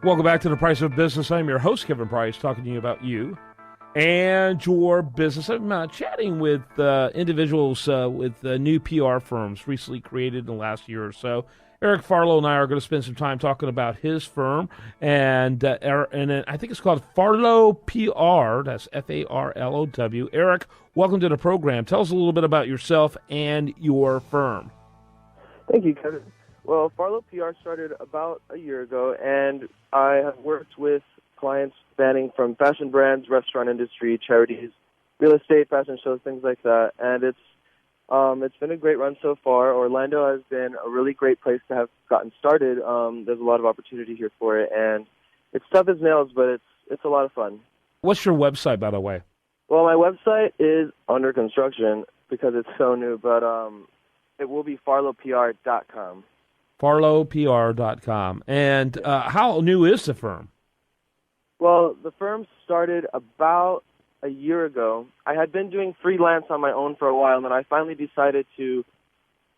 Welcome back to The Price of Business. I'm your host, Kevin Price, talking to you about you and your business. I'm chatting with individuals with new PR firms recently created in the last year or so. Eric Farlow and I are going to spend some time talking about his firm, and I think it's called Farlow PR. That's Farlow. Eric, welcome to the program. Tell us a little bit about yourself and your firm. Thank you, Kevin. Well, Farlow PR started about a year ago, and I have worked with clients spanning from fashion brands, restaurant industry, charities, real estate, fashion shows, things like that. And it's been a great run so far. Orlando has been a really great place to have gotten started. There's a lot of opportunity here for it, and it's tough as nails, but it's a lot of fun. What's your website, by the way? Well, my website is under construction because it's so new, but it will be farlowpr.com. farlowpr.com. And how new is the firm? Well, the firm started about a year ago. I had been doing freelance on my own for a while, and then I finally decided to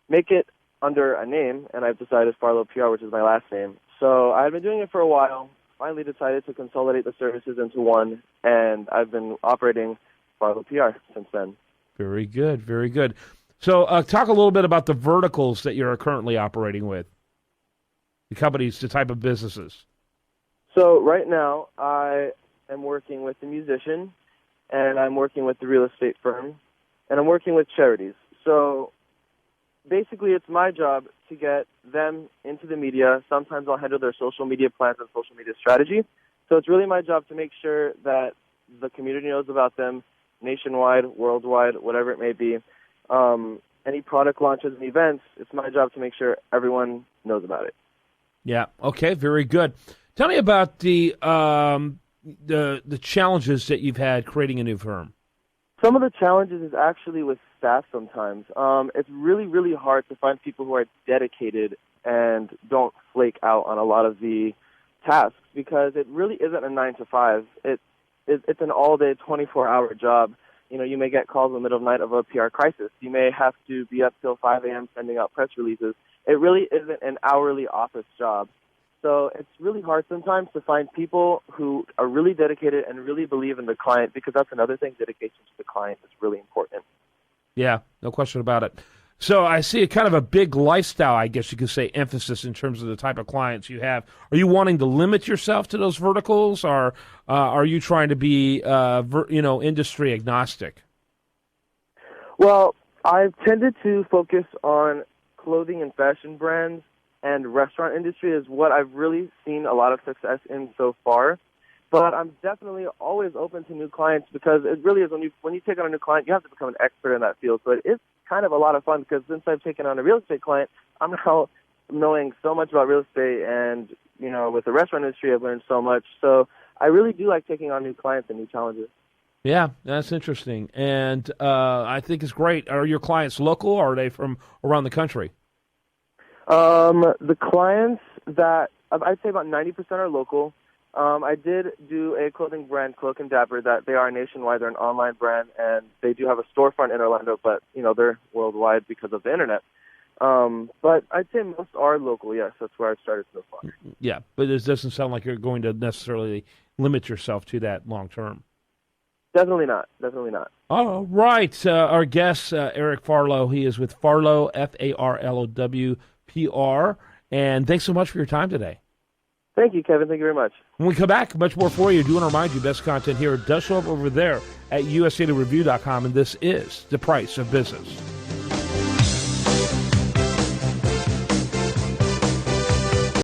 make it under a name, and I've decided Farlow PR, which is my last name. So I had been doing it for a while, finally decided to consolidate the services into one, and I've been operating Farlow PR since then. Very good, very good. So talk a little bit about the verticals that you're currently operating with, the companies, the type of businesses. So right now I am working with the musician, and I'm working with the real estate firm, and I'm working with charities. So basically it's my job to get them into the media. Sometimes I'll handle their social media plans and social media strategy. So it's really my job to make sure that the community knows about them nationwide, worldwide, whatever it may be. Any product launches and events, it's my job to make sure everyone knows about it. Yeah. Okay. Very good. Tell me about the challenges that you've had creating a new firm. Some of the challenges is actually with staff sometimes. It's really, really hard to find people who are dedicated and don't flake out on a lot of the tasks because it really isn't a 9 to 5. It's an all-day, 24-hour job. You know, you may get calls in the middle of the night of a PR crisis. You may have to be up till 5 a.m. sending out press releases. It really isn't an hourly office job. So it's really hard sometimes to find people who are really dedicated and really believe in the client, because that's another thing, dedication to the client is really important. Yeah, no question about it. So I see a kind of a big lifestyle, I guess you could say, emphasis in terms of the type of clients you have. Are you wanting to limit yourself to those verticals, or are you trying to be, industry agnostic? Well, I've tended to focus on clothing and fashion brands, and restaurant industry is what I've really seen a lot of success in so far. But I'm definitely always open to new clients, because it really is when you take on a new client, you have to become an expert in that field. So it is kind of a lot of fun, because since I've taken on a real estate client, I'm now knowing so much about real estate, and with the restaurant industry, I've learned so much. So I really do like taking on new clients and new challenges. Yeah, that's interesting, and I think it's great. Are your clients local, or are they from around the country? The clients that I'd say about 90% are local. I did do a clothing brand, Cloak and Dapper, that they are nationwide. They're an online brand, and they do have a storefront in Orlando, but they're worldwide because of the internet. But I'd say most are local. Yes, that's where I've started so far. Yeah, but it doesn't sound like you're going to necessarily limit yourself to that long term. Definitely not. Definitely not. All right. Our guest, Eric Farlow, he is with Farlow, Farlow PR. And thanks so much for your time today. Thank you, Kevin. Thank you very much. When we come back, much more for you. I do want to remind you, best content here does show up over there at usareview.com, and this is The Price of Business.